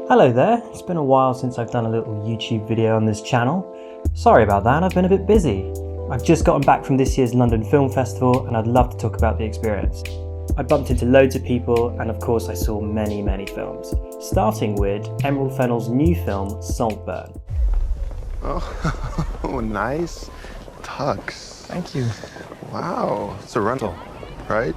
Hello there, it's been a while since I've done a little YouTube video on this channel. Sorry about that, I've been a bit busy. I've just gotten back from this year's London Film Festival and I'd love to talk about the experience. I bumped into loads of people and of course I saw many films. Starting with Emerald Fennell's new film, Saltburn. Oh, nice tux. Thank you. Wow, it's a rental, right?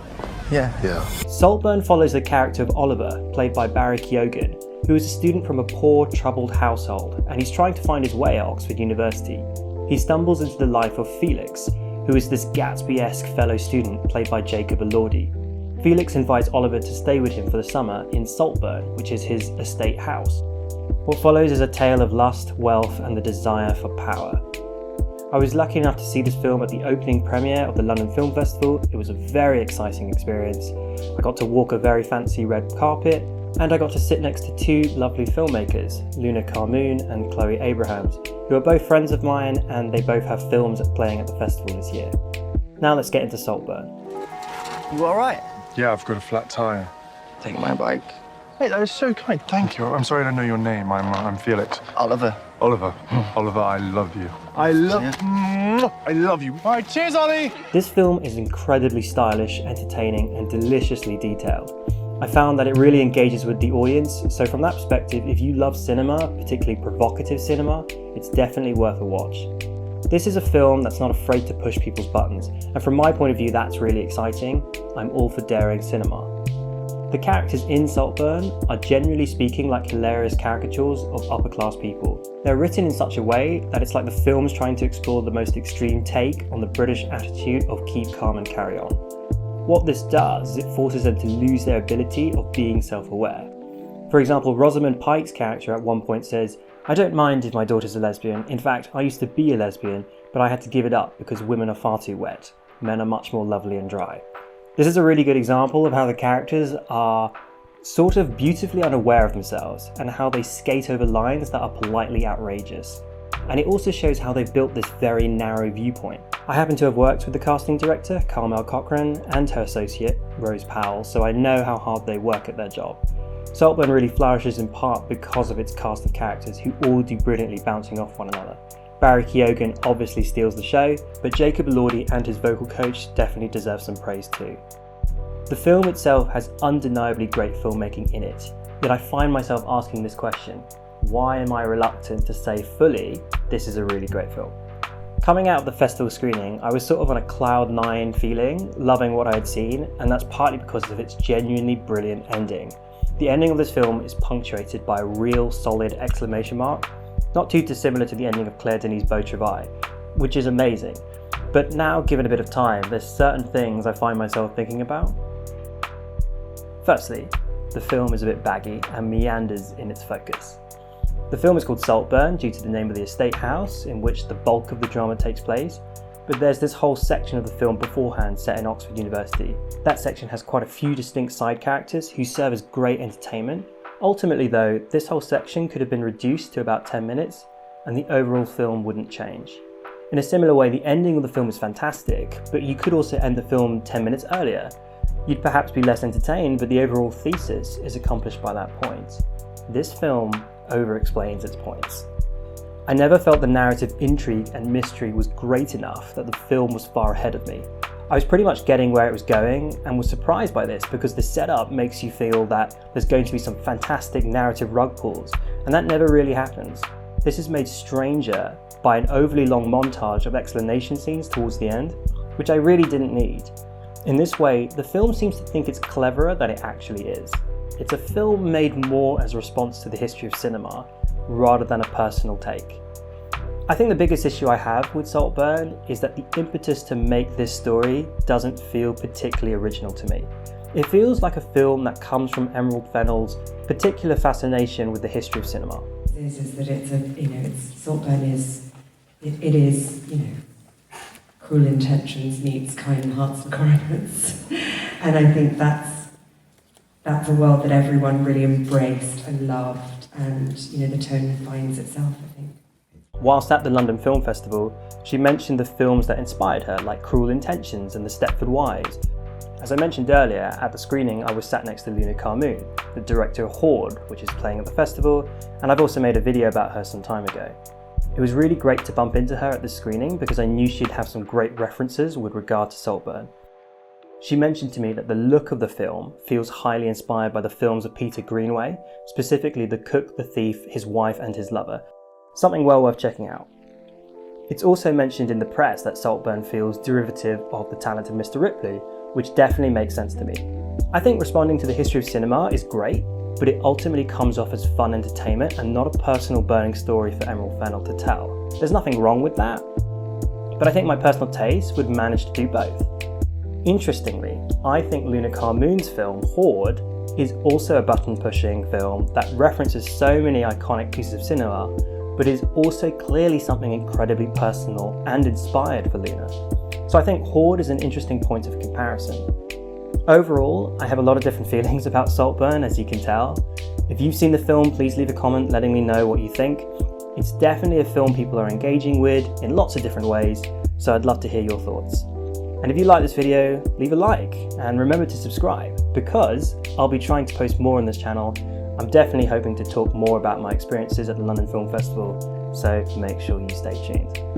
Yeah. Saltburn follows the character of Oliver, played by Barry Keoghan, who is a student from a poor, troubled household, and he's trying to find his way at Oxford University. He stumbles into the life of Felix, who is this Gatsby-esque fellow student played by Jacob Elordi. Felix invites Oliver to stay with him for the summer in Saltburn, which is his estate house. What follows is a tale of lust, wealth, and the desire for power. I was lucky enough to see this film at the opening premiere of the London Film Festival. It was a very exciting experience. I got to walk a very fancy red carpet, and I got to sit next to two lovely filmmakers, Carmoon and Chloe Abrahams, who are both friends of mine and they both have films playing at the festival this year. Now let's get into Saltburn. You alright? Yeah, I've got a flat tire. Take my bike. Hey, that is so kind. Thank you. I'm sorry I don't know your name. I'm Felix. Oliver. Oliver. Oliver, I love you. I love you. All right, cheers, Ollie. This film is incredibly stylish, entertaining, and deliciously detailed. I found that it really engages with the audience, so from that perspective, if you love cinema, particularly provocative cinema, it's definitely worth a watch. This is a film that's not afraid to push people's buttons, and from my point of view, that's really exciting. I'm all for daring cinema. The characters in Saltburn are generally speaking like hilarious caricatures of upper-class people. They're written in such a way that it's like the film's trying to explore the most extreme take on the British attitude of keep calm and carry on. What this does is it forces them to lose their ability of being self-aware. For example, Rosamund Pike's character at one point says, "I don't mind if my daughter's a lesbian. In fact, I used to be a lesbian, but I had to give it up because women are far too wet. Men are much more lovely and dry." This is a really good example of how the characters are sort of beautifully unaware of themselves and how they skate over lines that are politely outrageous. And it also shows how they've built this very narrow viewpoint. I happen to have worked with the casting director, Carmel Cochran, and her associate, Rose Powell, so I know how hard they work at their job. Saltburn really flourishes in part because of its cast of characters who all do brilliantly bouncing off one another. Barry Keoghan obviously steals the show, but Jacob Elordi and his vocal coach definitely deserve some praise too. The film itself has undeniably great filmmaking in it, yet I find myself asking this question: why am I reluctant to say fully, this is a really great film? Coming out of the festival screening, I was sort of on a cloud nine feeling, loving what I had seen, and that's partly because of its genuinely brilliant ending. The ending of this film is punctuated by a real solid exclamation mark, not too dissimilar to the ending of Claire Denis' Beau Travail, which is amazing. But now, given a bit of time, there's certain things I find myself thinking about. Firstly, the film is a bit baggy and meanders in its focus. The film is called Saltburn due to the name of the estate house in which the bulk of the drama takes place, but there's this whole section of the film beforehand set in Oxford University. That section has quite a few distinct side characters who serve as great entertainment. Ultimately though, this whole section could have been reduced to about 10 minutes and the overall film wouldn't change. In a similar way, the ending of the film is fantastic, but you could also end the film 10 minutes earlier. You'd perhaps be less entertained, but the overall thesis is accomplished by that point. This film over-explains its points. I never felt the narrative intrigue and mystery was great enough that the film was far ahead of me. I was pretty much getting where it was going and was surprised by this because the setup makes you feel that there's going to be some fantastic narrative rug pulls, and that never really happens. This is made stranger by an overly long montage of explanation scenes towards the end, which I really didn't need. In this way, the film seems to think it's cleverer than it actually is. It's a film made more as a response to the history of cinema, rather than a personal take. I think the biggest issue I have with Saltburn is that the impetus to make this story doesn't feel particularly original to me. It feels like a film that comes from Emerald Fennell's particular fascination with the history of cinema. Is that Saltburn is, cruel intentions meets kind hearts and coronets. And I think that's a world that everyone really embraced and loved, and the tone finds itself, I think. Whilst at the London Film Festival, she mentioned the films that inspired her, like Cruel Intentions and The Stepford Wives. As I mentioned earlier, at the screening I was sat next to Luna Carmoon, the director of Horde, which is playing at the festival, and I've also made a video about her some time ago. It was really great to bump into her at this screening because I knew she'd have some great references with regard to Saltburn. She mentioned to me that the look of the film feels highly inspired by the films of Peter Greenaway, specifically The Cook, the Thief, His Wife and His Lover, something well worth checking out. It's also mentioned in the press that Saltburn feels derivative of The Talented Mr. Ripley, which definitely makes sense to me. I think responding to the history of cinema is great, but it ultimately comes off as fun entertainment and not a personal burning story for Emerald Fennell to tell. There's nothing wrong with that, but I think my personal taste would manage to do both. Interestingly, I think Luna Carmoon's film, Horde, is also a button-pushing film that references so many iconic pieces of cinema, but is also clearly something incredibly personal and inspired for Luna. So I think Horde is an interesting point of comparison. Overall, I have a lot of different feelings about Saltburn, as you can tell. If you've seen the film, please leave a comment letting me know what you think. It's definitely a film people are engaging with in lots of different ways, so I'd love to hear your thoughts. And if you like this video, leave a like and remember to subscribe, because I'll be trying to post more on this channel. I'm definitely hoping to talk more about my experiences at the London Film Festival, so make sure you stay tuned.